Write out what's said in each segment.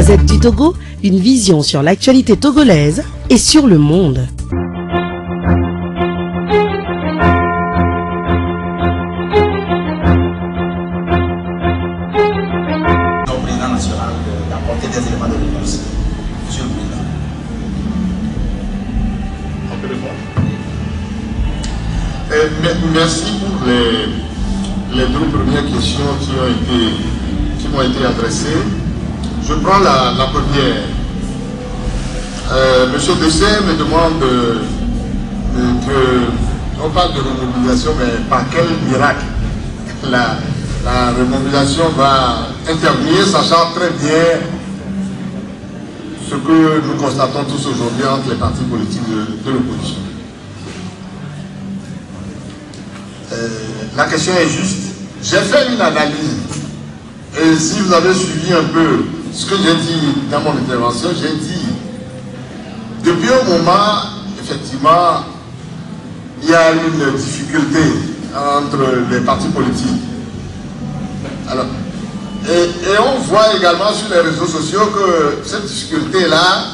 Gazette du Togo, une vision sur l'actualité togolaise et sur le monde. Au président national d'apporter des éléments de réponse. Monsieur le président. Merci pour les deux premières questions qui m'ont été adressées. Je prends la première. Monsieur Dessay me demande on parle de remobilisation, mais par quel miracle la remobilisation va intervenir, sachant très bien ce que nous constatons tous aujourd'hui entre les partis politiques de l'opposition. La question est juste. J'ai fait une analyse. Et si vous avez suivi un peu ce que j'ai dit dans mon intervention, j'ai dit, depuis un moment, effectivement, il y a une difficulté entre les partis politiques. Alors, et on voit également sur les réseaux sociaux que cette difficulté-là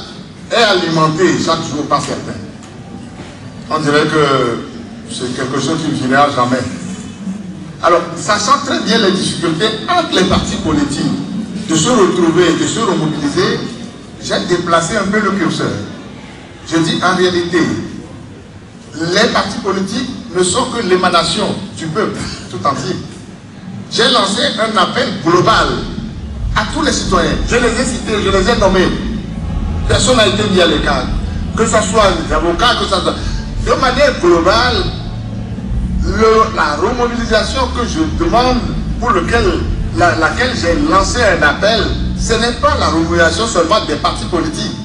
est alimentée chaque jour par certains. On dirait que c'est quelque chose qui ne finira jamais. Alors, sachant très bien les difficultés entre les partis politiques de se retrouver, de se remobiliser, j'ai déplacé un peu le curseur. Je dis en réalité, les partis politiques ne sont que l'émanation du peuple tout entier. J'ai lancé un appel global à tous les citoyens. Je les ai cités, je les ai nommés. Personne n'a été mis à l'écart. Que ce soit les avocats, que ce soit... De manière globale, la remobilisation que je demande, pour laquelle j'ai lancé un appel, ce n'est pas la remobilisation seulement des partis politiques.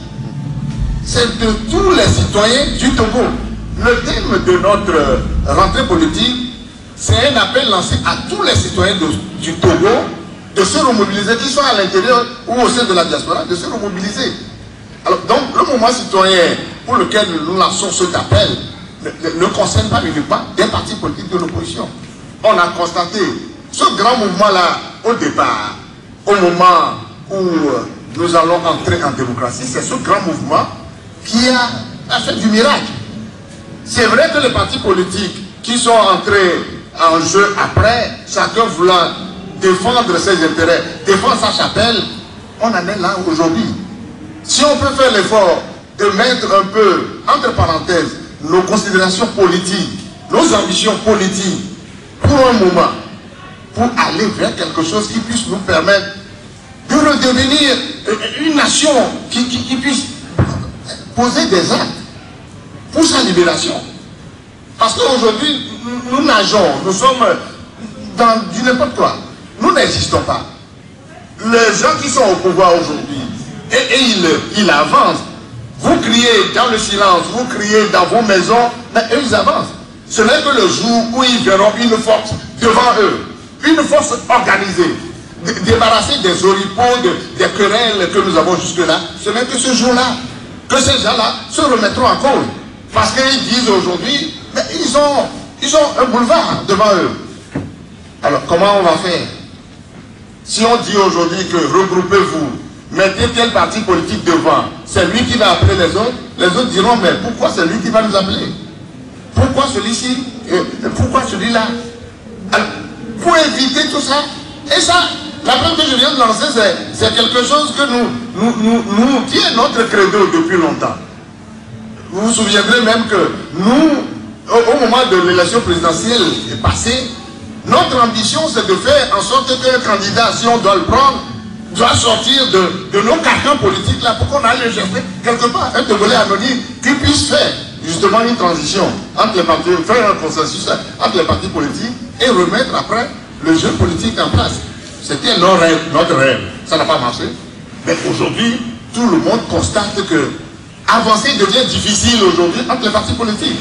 C'est de tous les citoyens du Togo. Le thème de notre rentrée politique, c'est un appel lancé à tous les citoyens du Togo de se remobiliser, qu'ils soient à l'intérieur ou au sein de la diaspora, de se remobiliser. Alors, donc, le mouvement citoyen pour lequel nous lançons cet appel ne concerne pas uniquement des partis politiques de l'opposition. On a constaté ce grand mouvement-là au départ, au moment où nous allons entrer en démocratie, c'est ce grand mouvement qui a fait du miracle. C'est vrai que les partis politiques qui sont entrés en jeu après, chacun voulant défendre ses intérêts, défendre sa chapelle, on en est là aujourd'hui. Si on peut faire l'effort de mettre un peu, entre parenthèses, nos considérations politiques, nos ambitions politiques, pour un moment, pour aller vers quelque chose qui puisse nous permettre de redevenir une nation qui puisse poser des actes pour sa libération. Parce qu'aujourd'hui, nous nageons, nous sommes dans du n'importe quoi. Nous n'existons pas. Les gens qui sont au pouvoir aujourd'hui, et ils avancent. Vous criez dans le silence, vous criez dans vos maisons, mais eux ils avancent. Ce n'est que le jour où ils verront une force devant eux, une force organisée, débarrassée des oripeaux, des querelles que nous avons jusque-là. Ce n'est que ce jour-là que ces gens-là se remettront en cause. Parce qu'ils disent aujourd'hui, mais ils ont un boulevard devant eux. Alors comment on va faire? Si on dit aujourd'hui que regroupez-vous, mettez tel parti politique devant, c'est lui qui va appeler les autres diront, mais pourquoi c'est lui qui va nous appeler? Pourquoi celui-ci? Pourquoi celui-là? Pour éviter tout ça, et ça, la preuve que je viens de lancer, c'est quelque chose que qui est notre credo depuis longtemps. Vous vous souviendrez même que nous, au moment de l'élection présidentielle passée, notre ambition c'est de faire en sorte qu'un candidat, si on doit le prendre, doit sortir de nos carcans politiques là, pour qu'on aille le chercher quelque part, un Togolais anonyme qui puisse faire justement une transition entre les partis, faire un consensus entre les partis politiques et remettre après le jeu politique en place. C'était notre rêve. Ça n'a pas marché. Mais aujourd'hui, tout le monde constate que avancer devient difficile aujourd'hui entre les partis politiques.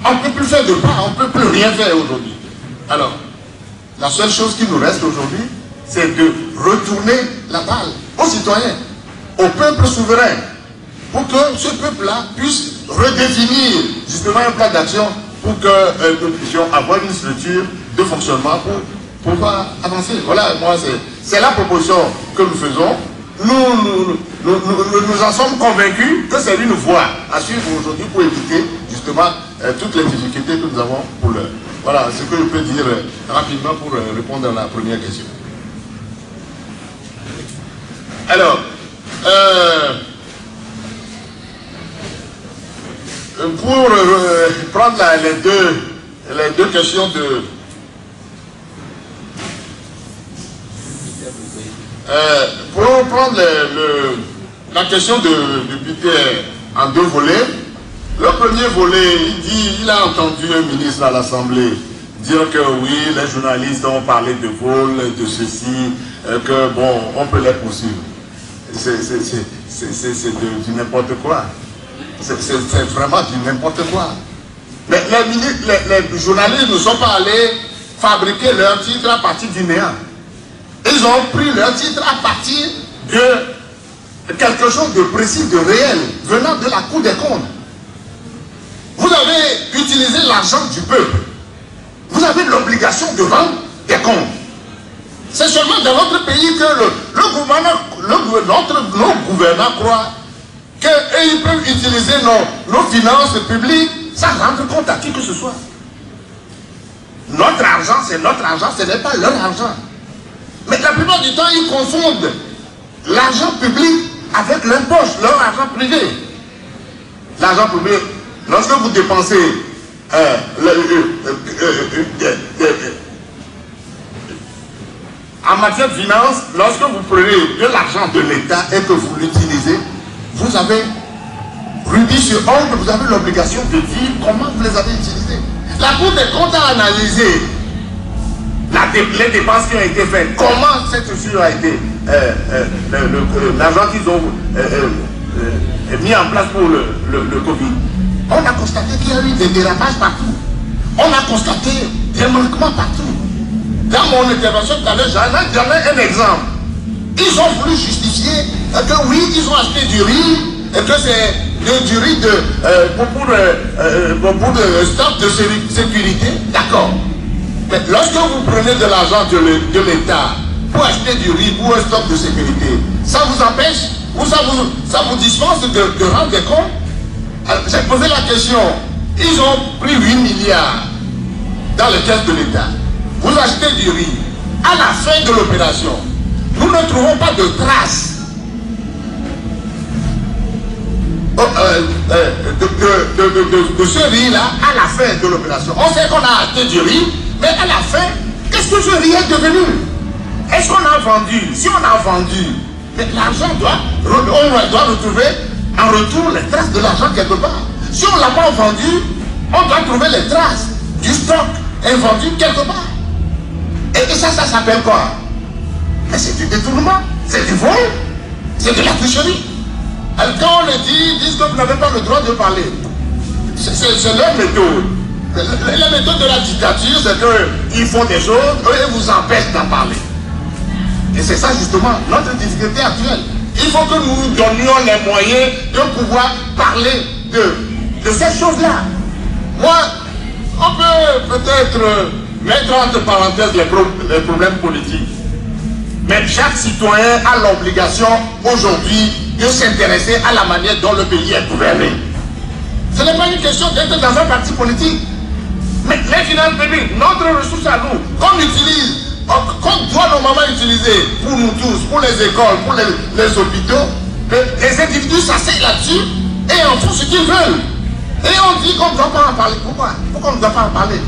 On ne peut plus faire de pas, on ne peut plus rien faire aujourd'hui. Alors, la seule chose qui nous reste aujourd'hui, c'est de retourner la balle aux citoyens, au peuple souverain, pour que ce peuple-là puisse redéfinir justement un plan d'action pour que nous puissions avoir une structure de fonctionnement pour pouvoir avancer. Voilà, moi, c'est la proposition que nous faisons. nous en sommes convaincus que c'est une voie à suivre aujourd'hui pour éviter justement toutes les difficultés que nous avons pour l'heure. Voilà ce que je peux dire rapidement pour répondre à la première question. Alors, pour prendre les deux questions de... pour prendre la question de Peter en deux volets, le premier volet, il a entendu un ministre à l'Assemblée dire que oui, les journalistes ont parlé de vol, de ceci, que bon, on peut les poursuivre. C'est du n'importe quoi. C'est vraiment du n'importe quoi. Mais les journalistes ne sont pas allés fabriquer leur titre à partir du néant. Ils ont pris leur titre à partir de quelque chose de précis, de réel, venant de la Cour des comptes. Vous avez utilisé l'argent du peuple. Vous avez l'obligation de rendre des comptes. C'est seulement dans notre pays que nos gouvernants croient qu'ils peuvent utiliser nos finances publiques sans rendre compte à qui que ce soit. Notre argent, c'est notre argent, ce n'est pas leur argent. Mais la plupart du temps, ils confondent l'argent public avec leur poche, leur argent privé. L'argent public, lorsque vous dépensez en matière de finance, lorsque vous prenez de l'argent de l'État et que vous l'utilisez, vous avez rubis sur ongle, vous avez l'obligation de dire comment vous les avez utilisés. La Cour des comptes a analysé les dépenses qui ont été faites, comment cette structure a été, l'argent qu'ils ont mis en place pour le Covid. On a constaté qu'il y a eu des dérapages partout. On a constaté des manquements partout. Dans mon intervention tout à l'heure, j'en ai un exemple. Ils ont voulu justifier que oui, ils ont acheté du riz, et que c'est du riz pour de stock de sécurité. D'accord. Mais lorsque vous prenez de l'argent de l'État pour acheter du riz pour un stock de sécurité, ça vous empêche ou ça vous dispense de rendre des comptes? J'ai posé la question. Ils ont pris 8 milliards dans les caisses de l'État. Vous achetez du riz. À la fin de l'opération, nous ne trouvons pas de traces de ce riz-là à la fin de l'opération. On sait qu'on a acheté du riz, mais à la fin, qu'est-ce que ce riz est devenu? Est-ce qu'on a vendu? Si on a vendu, l'argent on doit retrouver en retour les traces de l'argent quelque part. Si on ne l'a pas vendu, on doit trouver les traces du stock invendu quelque part. Et ça s'appelle quoi? Mais c'est du détournement, c'est du vol, c'est de la tricherie. Alors quand on le dit, ils disent que vous n'avez pas le droit de parler. C'est leur méthode. La méthode de la dictature, c'est qu'ils font des choses et vous empêchent d'en parler. Et c'est ça justement notre difficulté actuelle. Il faut que nous nous donnions les moyens de pouvoir parler de ces choses-là. Moi, on peut peut-être mettre entre parenthèses les problèmes politiques. Mais chaque citoyen a l'obligation aujourd'hui de s'intéresser à la manière dont le pays est gouverné. Ce n'est pas une question d'être dans un parti politique. Mais les finances publiques, notre ressource à nous, qu'on doit normalement utiliser pour nous tous, pour les écoles, pour les hôpitaux, les individus s'asseyent là-dessus et en font ce qu'ils veulent. Et on dit qu'on ne doit pas en parler. Pourquoi? Pourquoi on ne doit pas en parler?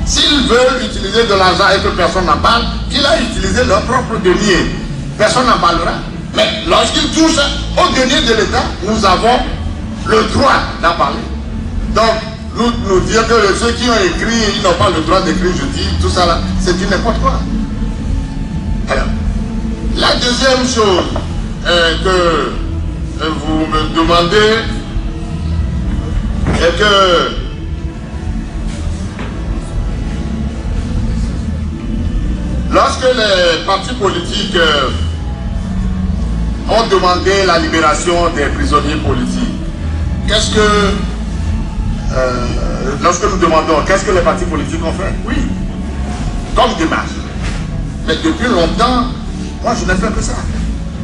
S'ils veulent utiliser de l'argent et que personne n'en parle, qu'ils aillent utiliser leur propre denier. Personne n'en parlera. Mais lorsqu'ils touchent au denier de l'État, nous avons le droit d'en parler. Donc, nous dire que ceux qui ont écrit, ils n'ont pas le droit d'écrire, je dis, tout ça là, c'est du n'importe quoi. Alors, la deuxième chose que vous me demandez est que lorsque les partis politiques ont demandé la libération des prisonniers politiques, qu'est-ce que lorsque nous demandons qu'est-ce que les partis politiques ont fait? Oui, comme démarche. Mais depuis longtemps, moi je n'ai fait que ça.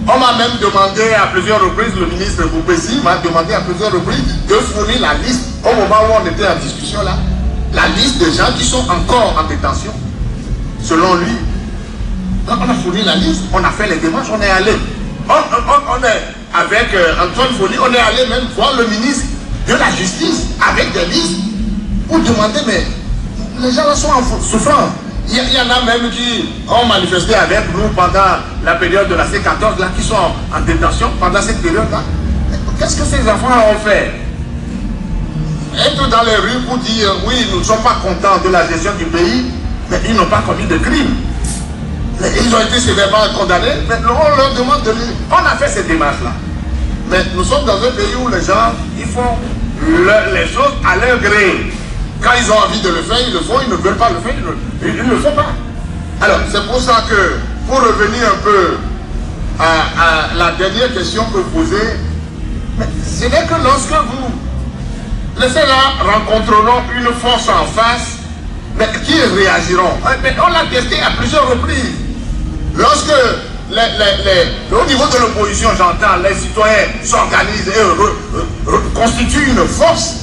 On m'a même demandé à plusieurs reprises, le ministre Boubessi m'a demandé à plusieurs reprises de fournir la liste, au moment où on était en discussion là, la liste des gens qui sont encore en détention, selon lui. Donc on a fourni la liste, on a fait les démarches, on est allé. On est avec Antoine Folli, on est allé même voir le ministre de la Justice avec des listes pour demander, mais les gens là sont en souffrance. Il y en a même qui ont manifesté avec nous pendant la période de la C14 là, qui sont en détention pendant cette période-là. Qu'est-ce que ces enfants ont fait? Être dans les rues pour dire oui, nous ne sommes pas contents de la gestion du pays, mais ils n'ont pas commis de crime. Ils ont été sévèrement condamnés, mais on leur demande de lire. On a fait cette démarche-là. Mais nous sommes dans un pays où les gens, ils font les choses à leur gré. Quand ils ont envie de le faire, ils le font. Ils ne veulent pas le faire, ils ne le font pas. Alors, c'est pour ça que, pour revenir un peu à la dernière question que vous posez, ce n'est que lorsque vous, les là rencontreront une force en face, mais qui réagiront. Mais on l'a testé à plusieurs reprises. Lorsque, au niveau de l'opposition, j'entends, les citoyens s'organisent et constituent une force,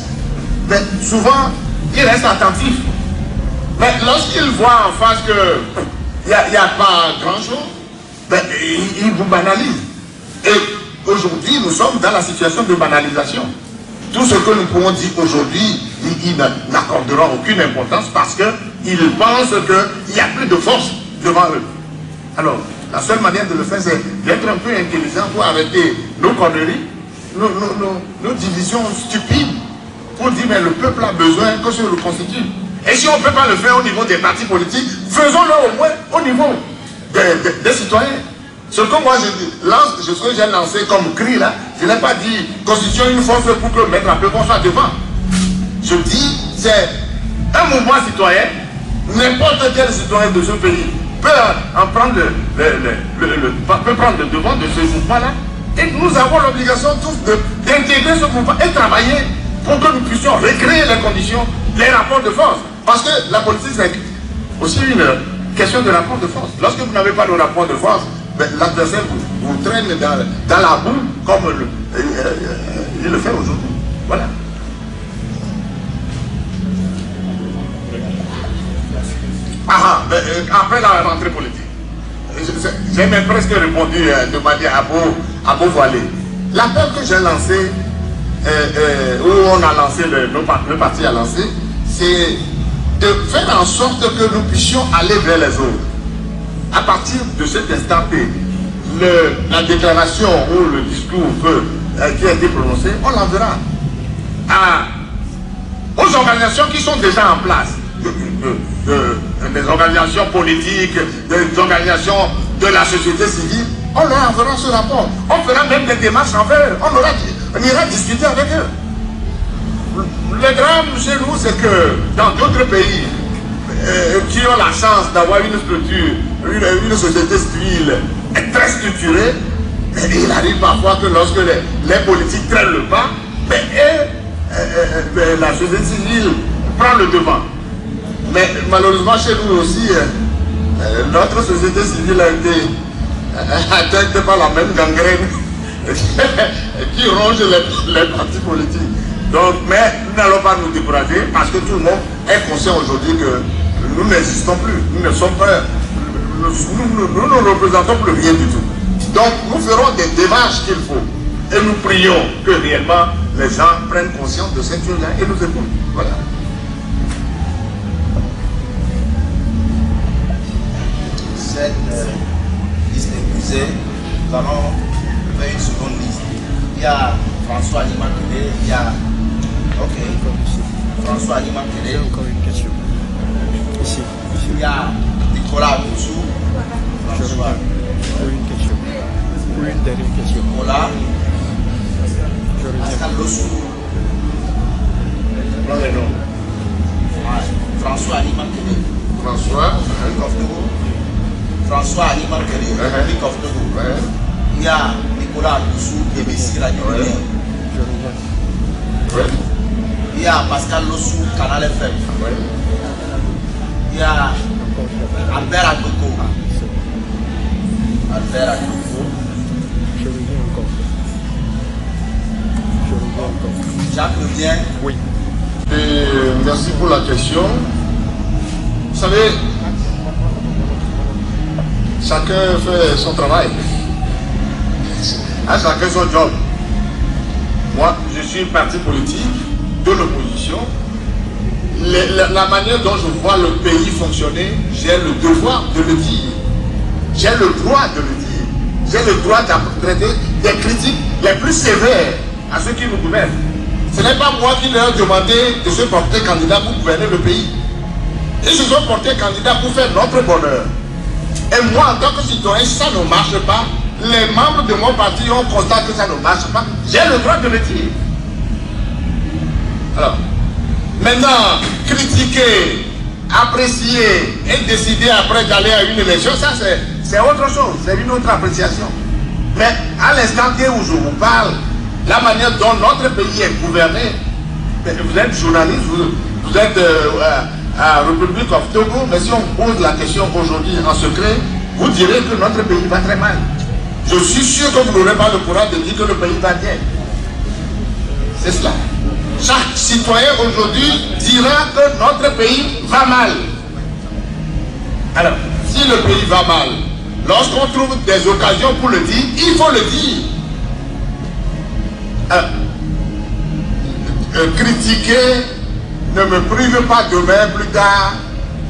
mais souvent, ils restent attentifs. Mais lorsqu'ils voient en face qu'il n'y a pas grand-chose, ben, ils vous banalisent. Et aujourd'hui, nous sommes dans la situation de banalisation. Tout ce que nous pouvons dire aujourd'hui, ils n'accorderont aucune importance parce qu'ils pensent qu'il n'y a plus de force devant eux. Alors, la seule manière de le faire, c'est d'être un peu intelligent pour arrêter nos conneries, nos divisions stupides, pour dire, mais le peuple a besoin que se reconstitue. Et si on ne peut pas le faire au niveau des partis politiques, faisons-le au moins au niveau des citoyens. Ce que moi j'ai lancé comme cri là, je n'ai pas dit constituer une force pour que mettre un peu qu'on soit devant. Je dis, c'est un mouvement citoyen, n'importe quel citoyen de ce pays peut en prendre peut prendre le devant de ce mouvement-là. Et nous avons l'obligation tous d'intégrer ce mouvement et travailler pour que nous puissions recréer les conditions, les rapports de force. Parce que la politique, c'est aussi une question de rapport de force. Lorsque vous n'avez pas de rapport de force, ben, l'adversaire vous traîne dans la boue comme il le fait aujourd'hui. Voilà. Après la rentrée politique, j'ai même presque répondu de manière à beau voiler. L'appel que j'ai lancé, où on a lancé, le parti a lancé, c'est de faire en sorte que nous puissions aller vers les autres. À partir de cet instant, la déclaration ou le discours qui a été prononcé, on l'enverra aux organisations qui sont déjà en place, des organisations politiques, des organisations de la société civile. On leur enverra ce rapport. On fera même des démarches envers eux. On ira discuter avec eux. Le drame chez nous, c'est que dans d'autres pays qui ont la chance d'avoir une structure, une société civile très structurée, il arrive parfois que lorsque les politiques traînent le pas, la société civile prend le devant. Mais malheureusement chez nous aussi, notre société civile a été atteinte par la même gangrène qui ronge les partis politiques. Donc, mais nous n'allons pas nous décourager parce que tout le monde est conscient aujourd'hui que nous n'existons plus. Nous ne sommes pas, nous ne représentons plus rien du tout. Donc, nous ferons des démarches qu'il faut. Et nous prions que réellement les gens prennent conscience de cette chose-là et nous écoutent. Voilà. Cette liste épuisée, nous allons faire une seconde liste. Il y a François Alimakele, il y a François Alimakele. Encore une question. Ici. Il y a Nicolas Boussou. François. Pour une question. Pour une dernière question. Nicolas. Je reviens. Pascal Lossou. François Alimakele. François. François Alimakele. Republic of Togo. Il y a Nicolas Boussou et Messi Radio. Je reviens. Il y a Pascal Lossou, Canal FM. Il y a Albert Agboko. Albert Agboko. Jacques Levien. Oui. Et merci pour la question. Vous savez, chacun fait son travail. À chacun son job. Moi, je suis parti politique de l'opposition. La manière dont je vois le pays fonctionner, j'ai le devoir de le dire. J'ai le droit de le dire. J'ai le droit d'apporter des critiques les plus sévères à ceux qui nous gouvernent. Ce n'est pas moi qui leur ai demandé de se porter candidat pour gouverner le pays. Ils se sont portés candidats pour faire notre bonheur. Et moi, en tant que citoyen, si ça ne marche pas, les membres de mon parti ont constaté que ça ne marche pas. J'ai le droit de le dire. Alors, maintenant, critiquer, apprécier et décider après d'aller à une élection, ça c'est autre chose, c'est une autre appréciation. Mais à l'instant où je vous parle, la manière dont notre pays est gouverné, vous êtes journaliste, vous êtes à République of Togo, mais si on pose la question aujourd'hui en secret, vous direz que notre pays va très mal. Je suis sûr que vous n'aurez pas le courage de dire que le pays va bien. C'est cela. Chaque citoyen aujourd'hui dira que notre pays va mal. Alors, si le pays va mal, lorsqu'on trouve des occasions pour le dire, il faut le dire. Critiquer ne me prive pas demain plus tard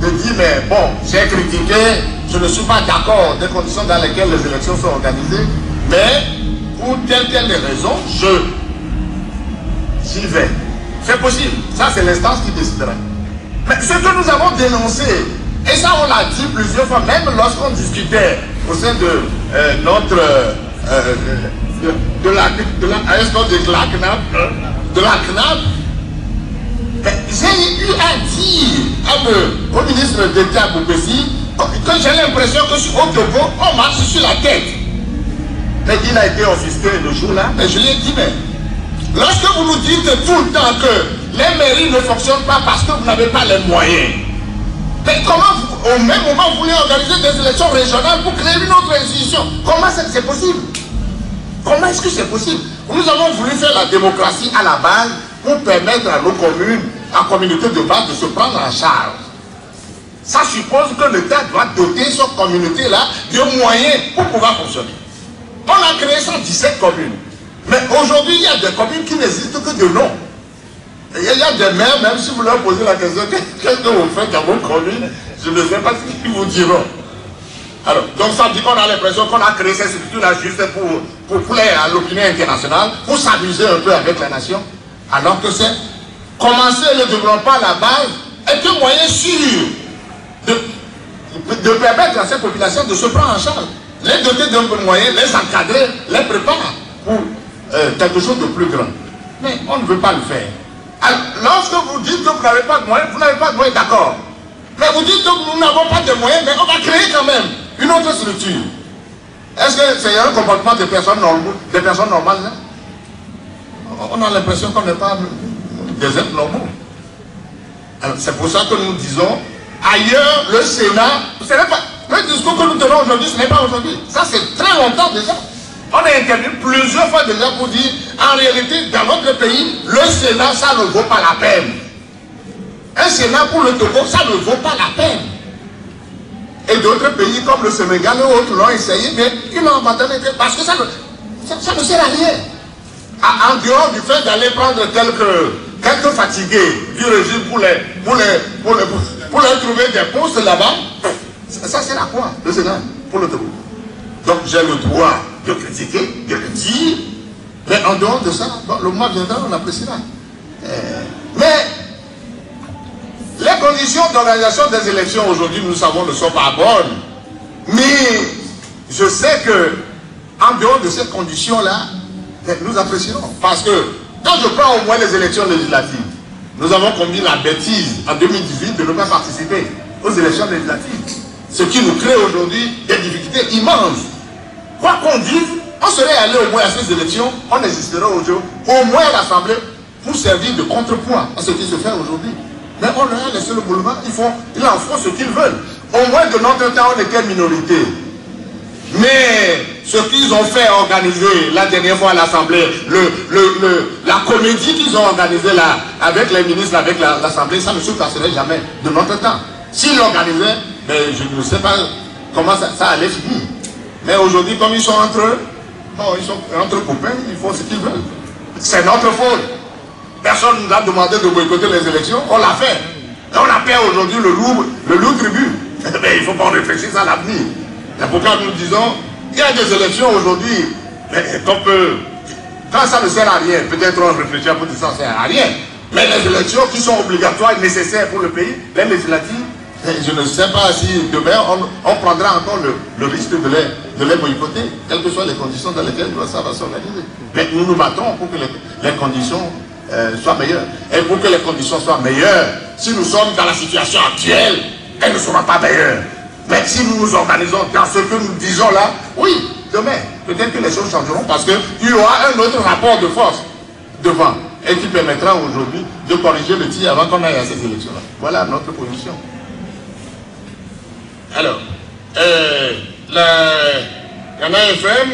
de dire mais bon, j'ai critiqué, je ne suis pas d'accord des conditions dans lesquelles les élections sont organisées, mais pour telle raison, j'y vais. C'est possible, ça c'est l'instance qui décidera. Mais ce que nous avons dénoncé, et ça on l'a dit plusieurs fois, même lorsqu'on discutait au sein de notre de la CNAP, j'ai eu à dire au ministre d'État Boubessi que j'ai l'impression que au Togo, on marche sur la tête. Mais il a été offusqué le jour-là, mais je lui ai dit, mais lorsque vous nous dites tout le temps que les mairies ne fonctionnent pas parce que vous n'avez pas les moyens, mais comment au même moment vous voulez organiser des élections régionales pour créer une autre institution? Comment c'est possible? Comment est-ce que c'est possible? Nous avons voulu faire la démocratie à la base pour permettre à nos communes, à la communauté de base de se prendre en charge. Ça suppose que l'État doit doter cette communauté-là de moyens pour pouvoir fonctionner. On a créé 117 communes. Mais aujourd'hui, il y a des communes qui n'existent que de nom. Il y a des maires, même si vous leur posez la question, qu'est-ce que vous faites dans vos communes? Je ne sais pas ce qu'ils vous diront. Alors, donc ça dit qu'on a l'impression qu'on a créé ces structures-là juste pour plaire à l'opinion internationale, pour s'amuser un peu avec la nation, alors que c'est commencer le développement à la base est un moyen sûr de permettre à ces populations de se prendre en charge, les doter d'un peu de moyens, les encadrer, les préparer pour quelque chose de plus grand. Mais on ne veut pas le faire. Alors, lorsque vous dites que vous n'avez pas de moyens, vous n'avez pas de moyens, d'accord. Mais vous dites que nous n'avons pas de moyens, mais on va créer quand même une autre structure. Est-ce que c'est un comportement de personnes normales là? On a l'impression qu'on n'est pas des êtres normaux. C'est pour ça que nous disons, ailleurs, le Sénat, ce n'est pas, le discours que nous tenons aujourd'hui, ce n'est pas aujourd'hui. Ça, c'est très longtemps déjà. On a intervenu plusieurs fois déjà pour dire, en réalité, dans notre pays, le Sénat, ça ne vaut pas la peine. Un Sénat pour le Togo, ça ne vaut pas la peine. Et d'autres pays comme le Sénégal et autres l'ont essayé, mais ils l'ont abandonné parce que ça ne sert à rien. En dehors du fait d'aller prendre quelques fatigués du régime pour leur trouver des postes là-bas, ça sert à quoi, le Sénat, pour le Togo? Donc j'ai le droit de critiquer, de le dire, mais en dehors de ça, bon, le mois viendra, on appréciera. Mais les conditions d'organisation des élections aujourd'hui, nous savons, ne sont pas bonnes. Mais je sais que, en dehors de ces conditions-là, nous apprécierons. Parce que, quand je prends au moins les élections législatives, nous avons commis la bêtise en 2018 de ne pas participer aux élections législatives. Ce qui nous crée aujourd'hui des difficultés immenses. Quoi qu'on dise, on serait allé au moins à ces élections, on existerait aujourd'hui, au moins à l'Assemblée, pour servir de contrepoids à ce qui se fait aujourd'hui. Mais on leur a laissé le boulevard, ils en font ce qu'ils veulent. Au moins de notre temps, on était minorité. Mais ce qu'ils ont fait organiser la dernière fois à l'Assemblée, la comédie qu'ils ont organisée là, avec les ministres, avec l'Assemblée, ça ne se passerait jamais de notre temps. S'ils l'organisaient, mais je ne sais pas comment ça allait finir. Mais aujourd'hui, comme ils sont entre eux, bon, ils sont entre copains, ils font ce qu'ils veulent. C'est notre faute. Personne ne nous a demandé de boycotter les élections, on l'a fait. Et on a payé aujourd'hui le lourd tribut. Mais il faut qu'on réfléchisse à l'avenir. C'est pourquoi nous disons, il y a des élections aujourd'hui, mais quand ça ne sert à rien, peut-être on réfléchit pour dire que ça ne sert à rien. Mais les élections qui sont obligatoires et nécessaires pour le pays, les législatives, je ne sais pas si demain on prendra encore le risque de les boycotter, quelles que soient les conditions dans lesquelles ça va s'organiser. Mais nous nous battons pour que les conditions soient meilleures. Et pour que les conditions soient meilleures, si nous sommes dans la situation actuelle, elles ne seront pas meilleures. Mais si nous nous organisons dans ce que nous disons là, oui, demain, peut-être que les choses changeront parce qu'il y aura un autre rapport de force devant et qui permettra aujourd'hui de corriger le tir avant qu'on aille à ces élections-là. Voilà notre position. Alors, Canal FM,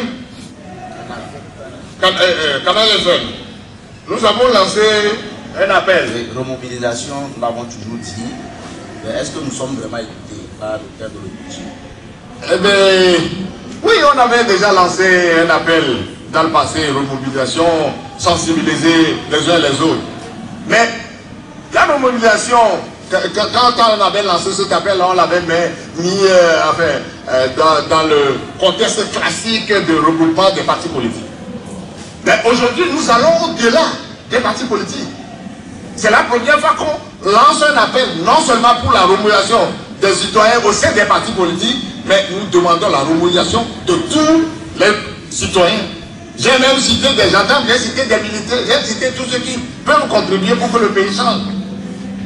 nous avons lancé un appel. Remobilisation, nous l'avons toujours dit. Est-ce que nous sommes vraiment écoutés par le père de l'opposition? Eh bien, oui, on avait déjà lancé un appel dans le passé, remobilisation, sensibiliser les uns les autres. Mais la remobilisation, quand on avait lancé cet appel-là, on l'avait mis dans le contexte classique de regroupement des partis politiques. Mais aujourd'hui, nous allons au-delà des partis politiques. C'est la première fois qu'on lance un appel, non seulement pour la remobilisation des citoyens au sein des partis politiques, mais nous demandons la remobilisation de tous les citoyens. J'ai même cité des gendarmes, j'ai cité des militaires, j'ai cité tous ceux qui peuvent contribuer pour que le pays change.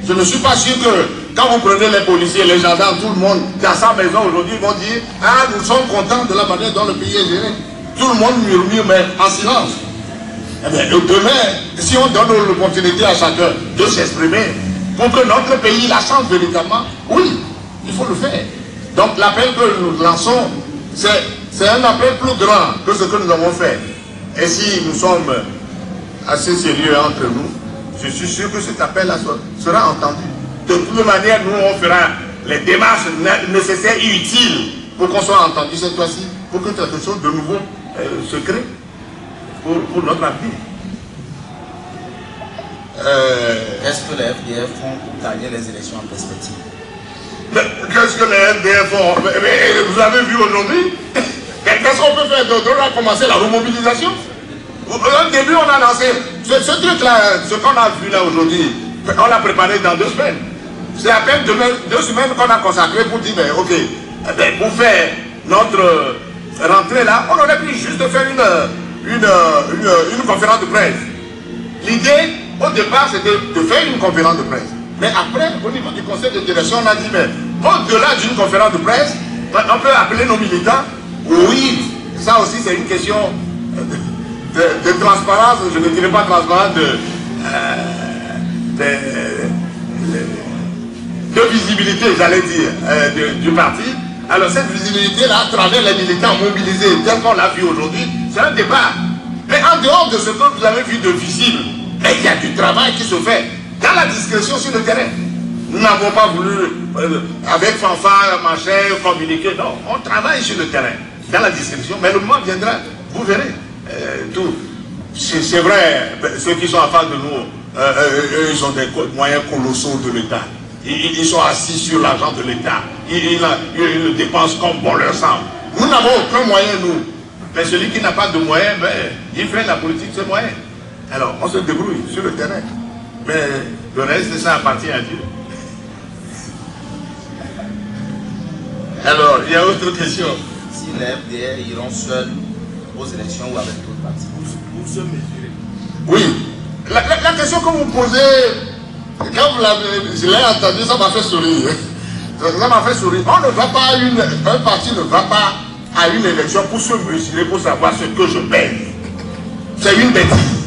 Je ne suis pas sûr que quand vous prenez les policiers, les gendarmes, tout le monde dans sa maison aujourd'hui vont dire « Ah, nous sommes contents de la manière dont le pays est géré ». Tout le monde murmure, mais en silence. Eh bien, demain, si on donne l'opportunité à chacun de s'exprimer pour que notre pays la change véritablement, oui, il faut le faire. Donc l'appel que nous lançons, c'est un appel plus grand que ce que nous avons fait. Et si nous sommes assez sérieux entre nous, je suis sûr que cet appel-là sera entendu. De toute manière, nous, on fera les démarches nécessaires et utiles pour qu'on soit entendu cette fois-ci, pour que quelque chose de nouveau se crée pour notre avenir. Qu'est-ce que les FDF font pour gagner les élections en perspective? Qu'est-ce que les FDF font? Vous avez vu aujourd'hui? Qu'est-ce qu'on peut faire d'autre? On a commencé la remobilisation. Au début, on a lancé ce truc-là, ce qu'on a vu là aujourd'hui, on l'a préparé dans 2 semaines. C'est à peine 2 semaines qu'on a consacré pour dire, ben, ok, pour faire notre rentrée là, on aurait pu juste faire une conférence de presse. L'idée, au départ, c'était de faire une conférence de presse. Mais après, au niveau du conseil de direction, on a dit, mais au-delà d'une conférence de presse, on peut appeler nos militants. Oui, ça aussi, c'est une question de transparence, je ne dirais pas transparence, de visibilité, j'allais dire, du parti. Alors cette visibilité-là, à travers les militants mobilisés, tel qu'on l'a vu aujourd'hui, c'est un débat. Mais en dehors de ce que vous avez vu de visible, il y a du travail qui se fait dans la discrétion sur le terrain. Nous n'avons pas voulu, avec fanfare, machin, communiquer. Non, on travaille sur le terrain, dans la discrétion. Mais le moment viendra, vous verrez. Tout. C'est vrai, ceux qui sont en face de nous, eux, ils ont des moyens colossaux de l'État. Ils sont assis sur l'argent de l'État. Ils le dépensent comme bon leur semble. Nous n'avons aucun moyen, nous. Mais celui qui n'a pas de moyens, ben, il fait la politique de ses moyens. Alors, on se débrouille sur le terrain. Mais le reste, ça appartient à Dieu. Alors, il y a autre question. Si les FDR iront seuls aux élections ou avec d'autres partis, pour se mesurer. Oui. La question que vous posez, quand je l'ai entendu, ça m'a fait sourire. Ça m'a fait sourire. On ne va pas un parti ne va pas à une élection pour se mesurer, pour savoir ce que je pèse. C'est une bêtise.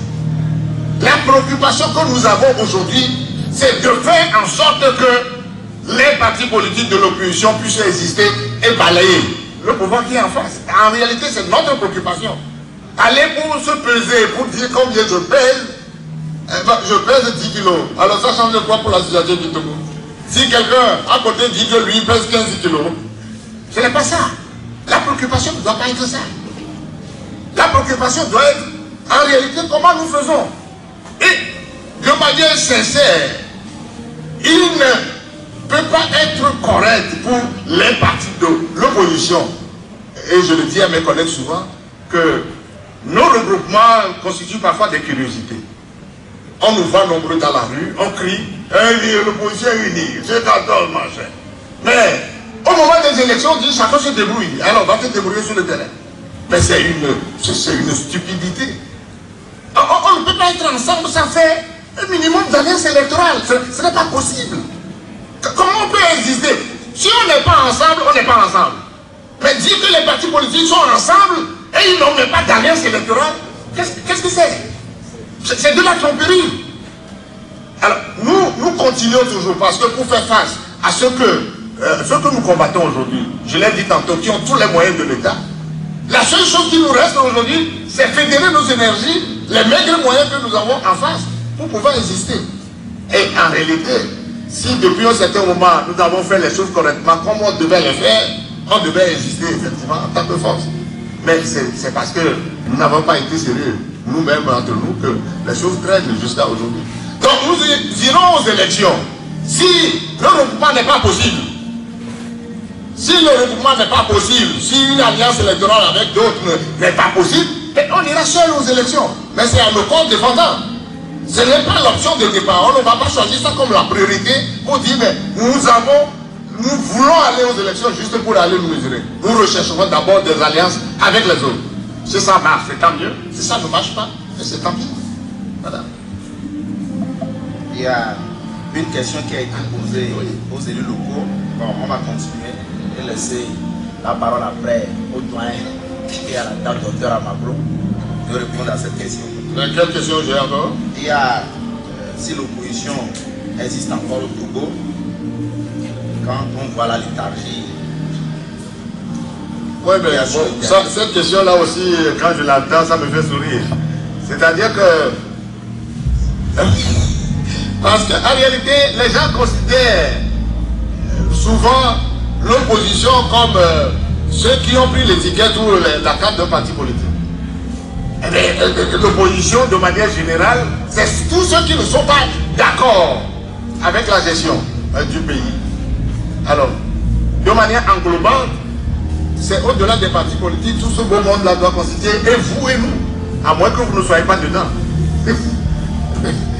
La préoccupation que nous avons aujourd'hui, c'est de faire en sorte que les partis politiques de l'opposition puissent exister et balayer. le pouvoir qui est en face. En réalité, c'est notre préoccupation. Aller pour se peser, pour dire combien je pèse. Je pèse 10 kilos. Alors ça change de quoi pour la situation du Togo? Si quelqu'un à côté dit que lui pèse 15 kilos, ce n'est pas ça. La préoccupation ne doit pas être ça. La préoccupation doit être, en réalité, comment nous faisons. Et de manière sincère, il ne peut pas être correct pour les partis de l'opposition. Et je le dis à mes collègues souvent, que nos regroupements constituent parfois des curiosités. On nous voit nombreux dans la rue, on crie, l'opposition est unie, c'est d'accord, machin. Mais au moment des élections, on dit chacun se débrouille. Alors on va se débrouiller sur le terrain. Mais c'est une stupidité. On ne peut pas être ensemble sans faire un minimum d'alliance électorale. Ce n'est pas possible. Comment on peut exister? Si on n'est pas ensemble, on n'est pas ensemble. Mais dire que les partis politiques sont ensemble et ils n'ont même pas d'alliance électorale, qu'est-ce que c'est? C'est de la tromperie. Alors, nous continuons toujours parce que pour faire face à ce que nous combattons aujourd'hui, je l'ai dit tantôt, qui ont tous les moyens de l'État, la seule chose qui nous reste aujourd'hui, c'est fédérer nos énergies, les maigres moyens que nous avons en face pour pouvoir exister. Et en réalité, si depuis un certain moment nous avons fait les choses correctement comme on devait les faire, on devait exister effectivement en tant que force. Mais c'est parce que nous n'avons pas été sérieux, nous-mêmes entre nous, que les choses traînent jusqu'à aujourd'hui. Donc nous irons aux élections. Si le regroupement n'est pas possible, si le regroupement n'est pas possible, si une alliance électorale avec d'autres n'est pas possible, on ira seul aux élections. Mais c'est à nos corps défendants. Ce n'est pas l'option de départ. On ne va pas choisir ça comme la priorité pour dire, mais nous voulons aller aux élections juste pour aller nous mesurer. Nous rechercherons d'abord des alliances avec les autres. Si ça marche, c'est tant mieux. Si ça ne marche pas, c'est tant pis. Voilà. Il y a une question qui a été posée aux élus locaux. Bon, on va continuer et laisser la parole après au doyen et à la dame docteur Amabro de répondre à cette question. Quelle question j'ai encore? Il y a, si l'opposition existe encore au Togo, quand on voit la léthargie. Oui, mais bon, cette question-là aussi, quand je l'entends, ça me fait sourire. C'est-à-dire que... Parce qu'en réalité, les gens considèrent souvent l'opposition comme ceux qui ont pris l'étiquette ou la carte d'un parti politique. L'opposition, de manière générale, c'est tous ceux qui ne sont pas d'accord avec la gestion du pays. Alors, de manière englobante, c'est au-delà des partis politiques, tout ce beau monde-là doit constituer, et vous et nous, à moins que vous ne soyez pas dedans.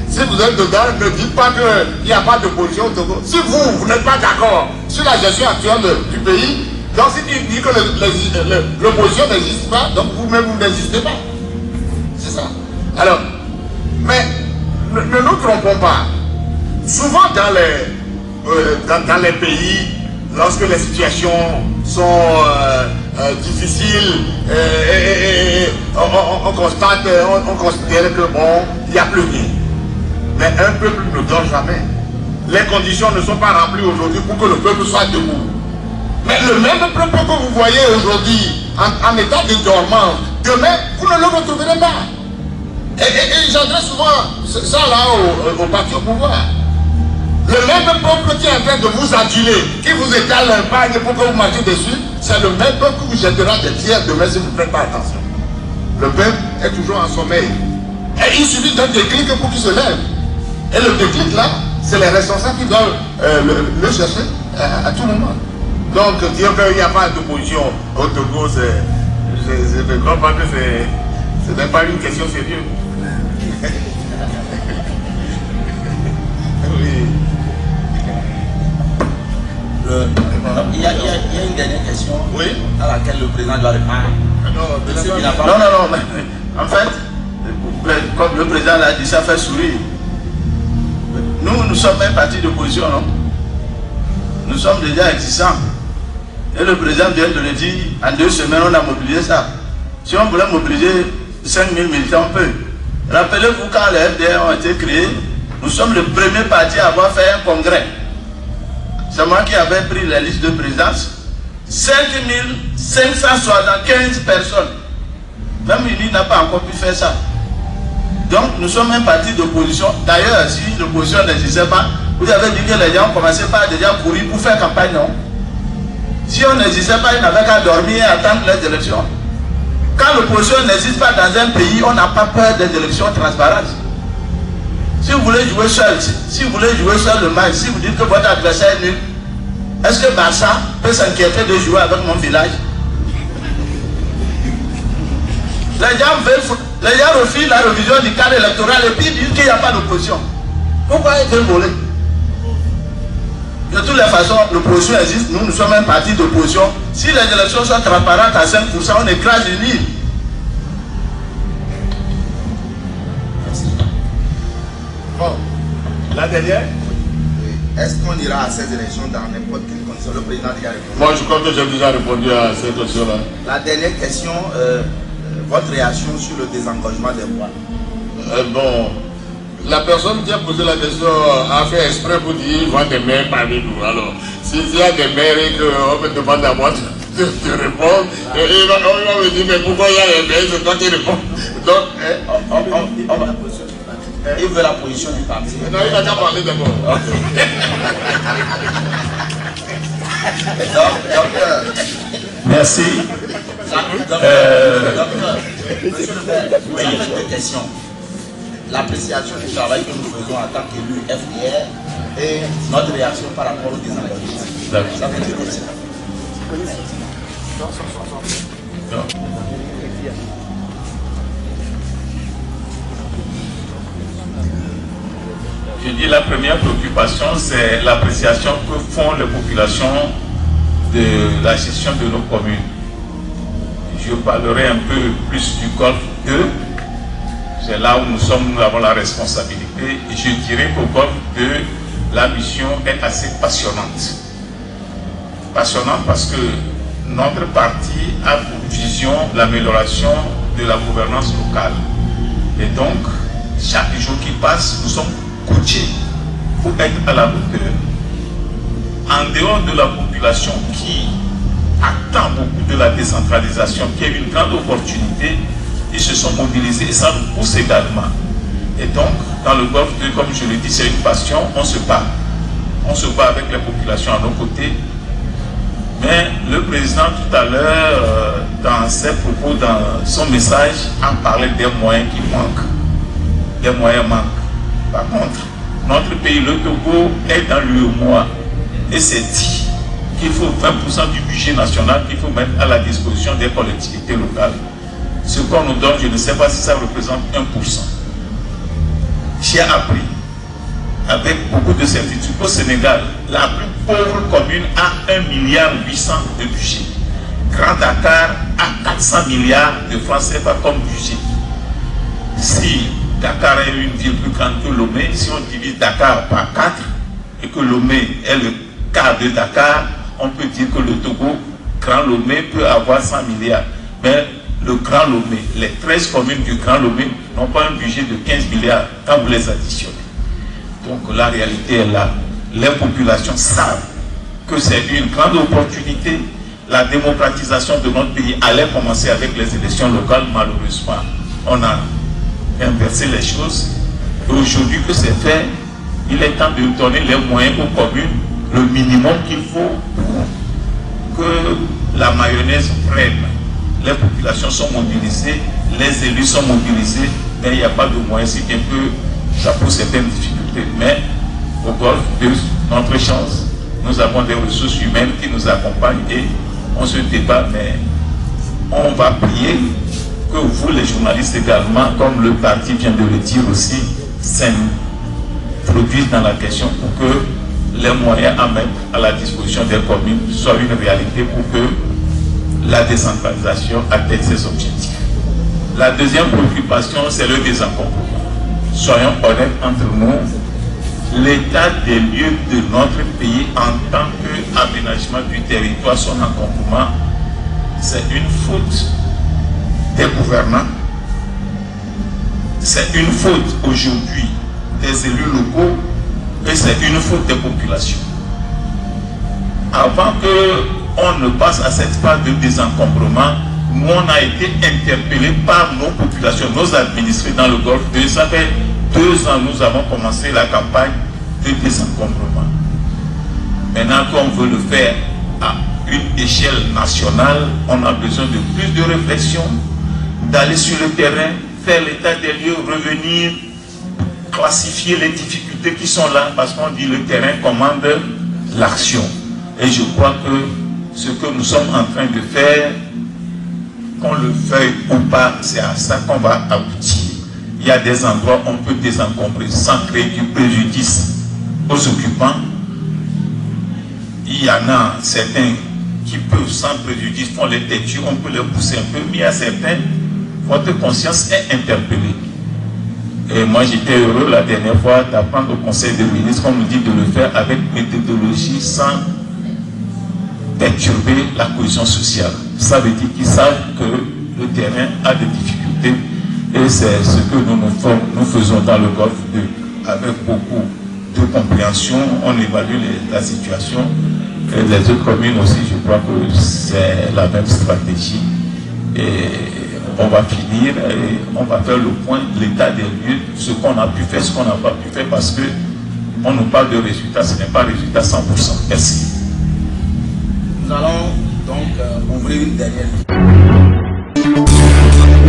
Si vous êtes dedans, ne dites pas qu'il n'y a pas d'opposition au Togo. Si vous n'êtes pas d'accord sur la gestion actuelle du pays, donc si tu dis que l'opposition n'existe pas, donc vous-même vous n'existez pas. C'est ça. Alors, mais ne nous trompons pas. Souvent dans les pays, lorsque les situations sont difficiles, on considère que bon, il n'y a plus rien. Mais un peuple ne dort jamais. Les conditions ne sont pas remplies aujourd'hui pour que le peuple soit debout. Mais le même peuple que vous voyez aujourd'hui en état de dormance, demain, vous ne le retrouverez pas. Et j'adresse souvent ça là au parti au pouvoir. Le même peuple qui est en train de vous aduler, qui vous étale un pagne pour que vous marchiez dessus, c'est le même peuple qui vous jettera des pierres demain si vous ne faites pas attention. Le peuple est toujours en sommeil. Et il suffit d'un déclic pour qu'il se lève. Et le déclic là, c'est les responsables qui doivent le chercher à tout moment. Donc dire qu'il n'y a pas d'opposition au Togo, je ne crois pas que ce n'est pas une question sérieuse. Oui. Il y a une dernière question à laquelle le président doit répondre. Non, mais en fait, comme le président l'a dit, ça fait sourire. Nous sommes un parti d'opposition, non? Nous sommes déjà existants. Et le président vient de le dire, en 2 semaines, on a mobilisé ça. Si on voulait mobiliser 5000 militants, on peut. Rappelez-vous, quand les FDR ont été créés, nous sommes le premier parti à avoir fait un congrès. C'est moi qui avais pris la liste de présidence. 5575 personnes. Même il n'a pas encore pu faire ça. Donc nous sommes un parti d'opposition. D'ailleurs, si l'opposition n'existait pas, vous avez dit que les gens commençaient pas déjà à courir pour faire campagne, non? Si on n'existait pas, ils n'avaient qu'à dormir et attendre les élections. Quand l'opposition n'existe pas dans un pays, on n'a pas peur des élections transparentes. Si vous voulez jouer seul, si vous voulez jouer seul le match, si vous dites que votre adversaire est nul, est-ce que Barça peut s'inquiéter de jouer avec mon village? Les gens refusent la révision du cadre électoral et puis disent qu'il n'y a pas d'opposition. Pourquoi ils veulent voler? De toutes les façons, l'opposition existe. Nous sommes un parti d'opposition. Si les élections sont transparentes à 5%, on écrase une île. Merci. Bon, la dernière. Est-ce qu'on ira à ces élections dans n'importe quelle condition? Le président a déjà répondu. Moi, je crois que j'ai déjà répondu à cette question-là. La dernière question, votre réaction sur le désengagement des voix. Bon, la personne qui a posé la question a fait exprès pour dire voix des maires parmi nous. Alors, s'il y a des maires et qu'on me demande à moi de répondre, il va me dire mais pourquoi il y a des maires, c'est toi qui réponds. Donc, il veut la position du parti. non, il n'a qu'à parler d'abord. Merci. Monsieur le maire, deux questions. L'appréciation du travail que nous faisons en tant qu'élus FDR et notre réaction par rapport au désengagement. Ça fait deux questions. Je dis la première préoccupation, c'est l'appréciation que font les populations de la gestion de nos communes. Je parlerai un peu plus du golfe 2. C'est là où nous avons la responsabilité. Et je dirais qu'au golfe 2, la mission est assez passionnante. Passionnante parce que notre parti a pour vision l'amélioration de la gouvernance locale. Et donc, chaque jour qui passe, nous sommes coachés pour être à la hauteur. En dehors de la population qui attend beaucoup de la décentralisation, qui est une grande opportunité, ils se sont mobilisés et ça nous pousse également. Et donc, dans le golfe 2, comme je le dis, c'est une passion, on se bat. On se bat avec les populations à nos côtés. Mais le président tout à l'heure, dans ses propos, dans son message, a parlé des moyens qui manquent. Des moyens manquent. Par contre, notre pays, le Togo, est dans l'UEMOA. Et c'est dit qu'il faut 20% du budget national qu'il faut mettre à la disposition des collectivités locales. Ce qu'on nous donne, je ne sais pas si ça représente 1%. J'ai appris, avec beaucoup de certitude, qu'au Sénégal, la plus pauvre commune a 1,8 milliard de budget. Grand Dakar a 400 milliards de francs CFA comme budget. Si Dakar est une ville plus grande que Lomé, si on divise Dakar par 4 et que Lomé est le quart de Dakar, on peut dire que le Togo, Grand Lomé, peut avoir 100 milliards. Mais le Grand Lomé, les 13 communes du Grand Lomé n'ont pas un budget de 15 milliards quand vous les additionnez. Donc la réalité est là. Les populations savent que c'est une grande opportunité. La démocratisation de notre pays allait commencer avec les élections locales. Malheureusement, on a inversé les choses. Et aujourd'hui que c'est fait, il est temps de donner les moyens aux communes, le minimum qu'il faut pour que la mayonnaise prenne. Les populations sont mobilisées, les élus sont mobilisés, mais il n'y a pas de moyens, si bien que ça pose certaines difficultés. Mais au golfe de notre chance, nous avons des ressources humaines qui nous accompagnent et on se débat, mais on va prier que vous, les journalistes également, comme le parti vient de le dire aussi, s'introduisent dans la question pour que les moyens à mettre à la disposition des communes soient une réalité pour que la décentralisation atteigne ses objectifs. La deuxième préoccupation, c'est le désencombrement. Soyons honnêtes entre nous, l'état des lieux de notre pays en tant qu'aménagement du territoire, son encombrement, c'est une faute des gouvernants, c'est une faute aujourd'hui des élus locaux et c'est une faute des populations. Avant que on ne passe à cette phase de désencombrement. Nous, on a été interpellés par nos populations, nos administrés dans le Golfe. Ça fait 2 ans, nous avons commencé la campagne de désencombrement. Maintenant qu'on veut le faire à une échelle nationale, on a besoin de plus de réflexion, d'aller sur le terrain, faire l'état des lieux, revenir, classifier les difficultés qui sont là, parce qu'on dit le terrain commande l'action. Et je crois que ce que nous sommes en train de faire, qu'on le veuille ou pas, c'est à ça qu'on va aboutir. Il y a des endroits où on peut désencombrer sans créer du préjudice aux occupants. Il y en a certains qui peuvent sans préjudice font les têtus, on peut les pousser un peu, mais il y a certains, votre conscience est interpellée. Et moi j'étais heureux la dernière fois d'apprendre au Conseil des ministres qu'on nous dit de le faire avec méthodologie sans perturber la cohésion sociale. Ça veut dire qu'ils savent que le terrain a des difficultés et c'est ce que nous faisons dans le Golfe avec beaucoup de compréhension. On évalue la situation et les autres communes aussi, je crois que c'est la même stratégie et on va finir et on va faire le point de l'état des lieux, ce qu'on a pu faire, ce qu'on n'a pas pu faire, parce que on nous parle de résultats, ce n'est pas résultat 100%. Merci. Nous allons donc ouvrir une dernière.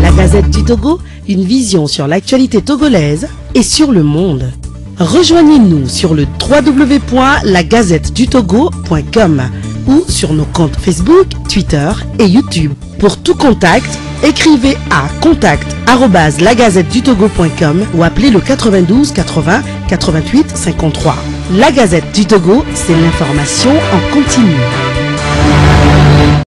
La Gazette du Togo, une vision sur l'actualité togolaise et sur le monde. Rejoignez-nous sur le www.lagazettedutogo.com ou sur nos comptes Facebook, Twitter et YouTube. Pour tout contact, écrivez à contact@lagazettedutogo.com ou appelez le 92 80 88 53. La Gazette du Togo, c'est l'information en continu.